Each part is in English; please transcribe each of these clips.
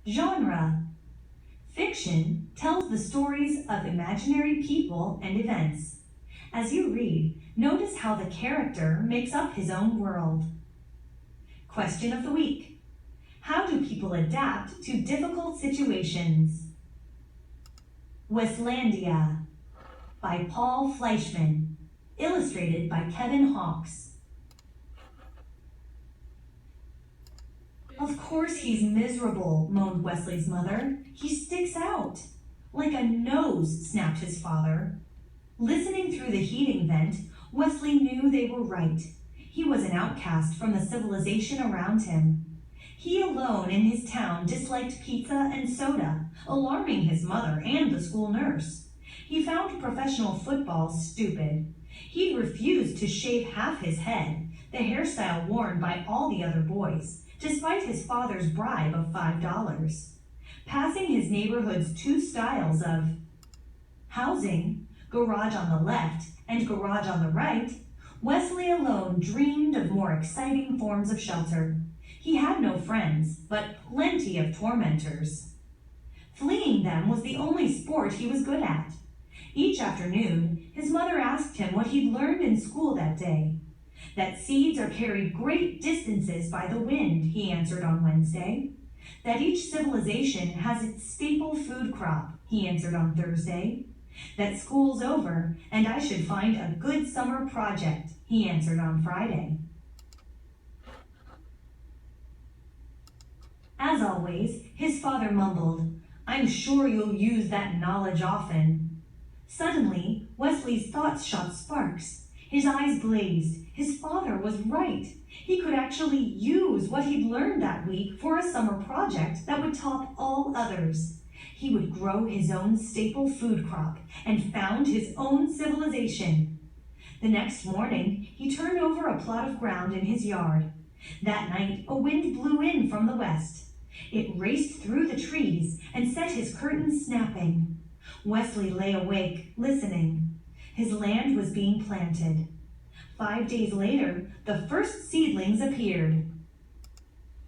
Genre. Fiction tells the stories of imaginary people and events. As you read, notice how the character makes up his own world. Question of the week. How do people adapt to difficult situations? Weslandia by Paul Fleischman, illustrated by Kevin Hawkes. Of course he's miserable, moaned Wesley's mother. He sticks out. Like a nose, snapped his father. Listening through the heating vent, Wesley knew they were right. He was an outcast from the civilization around him. He alone in his town disliked pizza and soda, alarming his mother and the school nurse. He found professional football stupid. He refused to shave half his head, the hairstyle worn by all the other boys, despite his father's bribe of $5. Passing his neighborhood's two styles of housing, garage on the left and garage on the right, Wesley alone dreamed of more exciting forms of shelter. He had no friends, but plenty of tormentors. Fleeing them was the only sport he was good at. Each afternoon, his mother asked him what he'd learned in school that day. That seeds are carried great distances by the wind, he answered on Wednesday. That each civilization has its staple food crop, he answered on Thursday. That school's over, and I should find a good summer project, he answered on Friday. As always, his father mumbled, "I'm sure you'll use that knowledge often." Suddenly, Wesley's thoughts shot sparks. His eyes blazed. His father was right. He could actually use what he'd learned that week for a summer project that would top all others. He would grow his own staple food crop and found his own civilization. The next morning, he turned over a plot of ground in his yard. That night, a wind blew in from the west. It raced through the trees and set his curtains snapping. Wesley lay awake, listening. His land was being planted. 5 days later, the first seedlings appeared.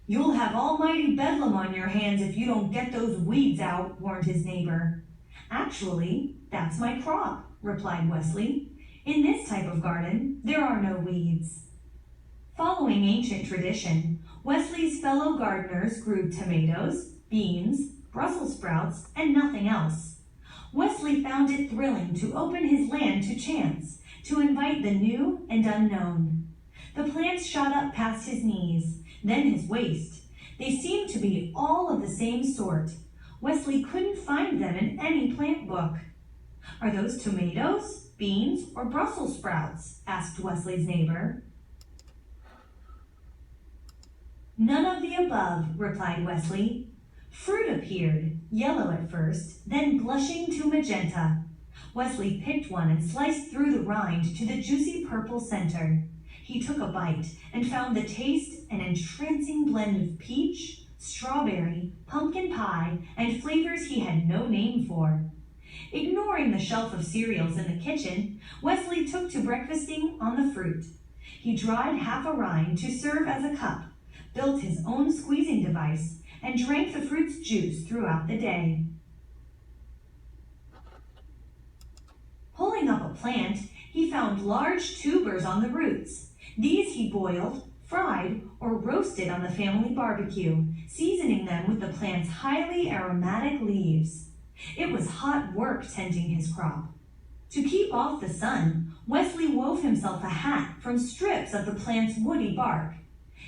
"You'll have almighty bedlam on your hands if you don't get those weeds out," warned his neighbor. "Actually, that's my crop," replied Wesley. "In this type of garden, there are no weeds." Following ancient tradition, Wesley's fellow gardeners grew tomatoes, beans, Brussels sprouts, and nothing else. Wesley found it thrilling to open his land to chance, to invite the new and unknown. The plants shot up past his knees, then his waist. They seemed to be all of the same sort. Wesley couldn't find them in any plant book. "Are those tomatoes, beans, or Brussels sprouts?" asked Wesley's neighbor. "None of the above," replied Wesley. Fruit appeared, yellow at first, then blushing to magenta. Wesley picked one and sliced through the rind to the juicy purple center. He took a bite and found the taste an entrancing blend of peach, strawberry, pumpkin pie, and flavors he had no name for. Ignoring the shelf of cereals in the kitchen, Wesley took to breakfasting on the fruit. He dried half a rind to serve as a cup, built his own squeezing device, and drank the fruit's juice throughout the day. Pulling up a plant, he found large tubers on the roots. These he boiled, fried, or roasted on the family barbecue, seasoning them with the plant's highly aromatic leaves. It was hot work tending his crop. To keep off the sun, Wesley wove himself a hat from strips of the plant's woody bark.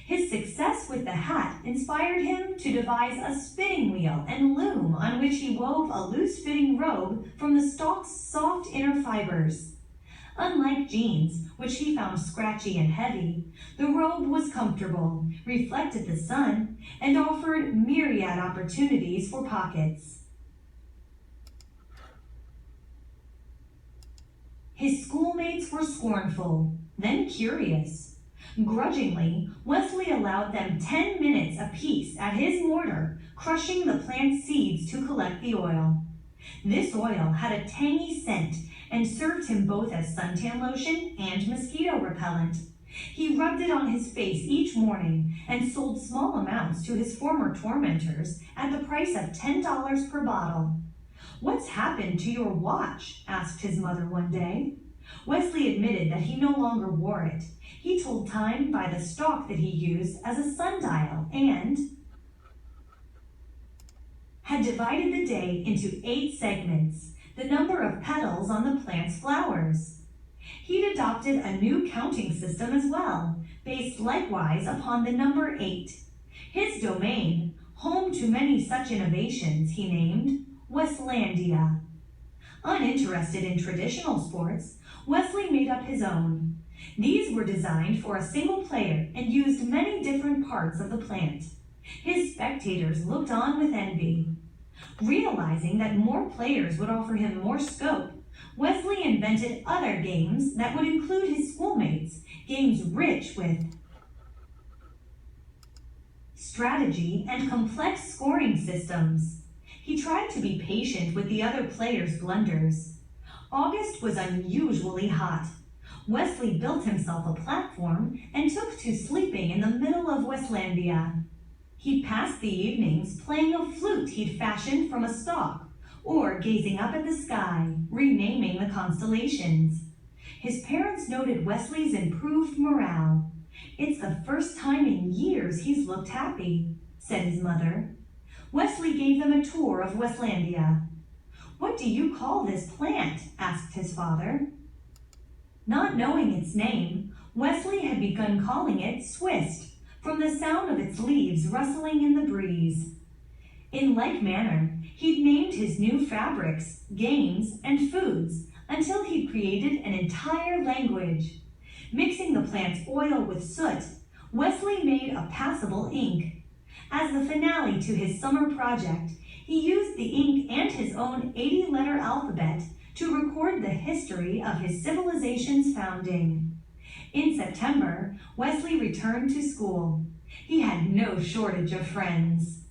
His success with the hat inspired him to devise a spinning wheel and loom on which he wove a loose-fitting robe from the stalk's soft inner fibers. Unlike jeans, which he found scratchy and heavy, the robe was comfortable, reflected the sun, and offered myriad opportunities for pockets. His schoolmates were scornful, then curious. Grudgingly, Wesley allowed them 10 minutes apiece at his mortar, crushing the plant's seeds to collect the oil. This oil had a tangy scent and served him both as suntan lotion and mosquito repellent. He rubbed it on his face each morning and sold small amounts to his former tormentors at the price of $10 per bottle. "What's happened to your watch?" asked his mother one day. Wesley admitted that he no longer wore it. He told time by the stalk that he used as a sundial and had divided the day into 8 segments, the number of petals on the plant's flowers. He'd adopted a new counting system as well, based likewise upon the number 8. His domain, home to many such innovations, he named Weslandia. Uninterested in traditional sports, Wesley made up his own. These were designed for a single player and used many different parts of the plant. His spectators looked on with envy. Realizing that more players would offer him more scope, Wesley invented other games that would include his schoolmates, games rich with strategy and complex scoring systems. He tried to be patient with the other players' blunders. August was unusually hot. Wesley built himself a platform and took to sleeping in the middle of Weslandia. He passed the evenings playing a flute he'd fashioned from a stalk, or gazing up at the sky, renaming the constellations. His parents noted Wesley's improved morale. "It's the first time in years he's looked happy," said his mother. Wesley gave them a tour of Weslandia. "What do you call this plant?" asked his father. Not knowing its name, Wesley had begun calling it Swist, from the sound of its leaves rustling in the breeze. In like manner, he'd named his new fabrics, games, and foods until he'd created an entire language. Mixing the plant's oil with soot, Wesley made a passable ink. As the finale to his summer project, he used the ink and his own 80-letter alphabet to record the history of his civilization's founding. In September, Wesley returned to school. He had no shortage of friends.